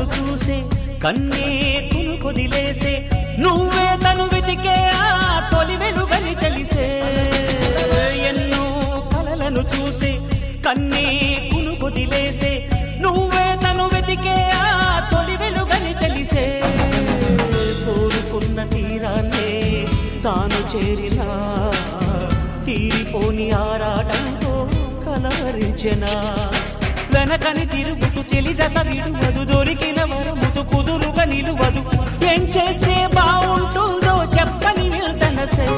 కలలను చూసే కన్నే కొదిలేసే నువ్వే తను వెతికే ఆ తొలి వెలుగని తెలిసే ఎన్నో కలలను చూసే కన్నే కొదిలేసే నువ్వే తను వెతికే ఆ తొలి వెలుగని తెలిసే కోరుకున్న తీరాన్నే తాను చేరినా తీరిపోని ఆరాటంతో కలవరించెనా వెనకని తిరుగుతూ చెలి జత విడువదు దొరికిన వరముతు కుదురుగా నిలువదు ఏం చేస్తే బాగుంటుందో చెప్పని వెళ్తనసే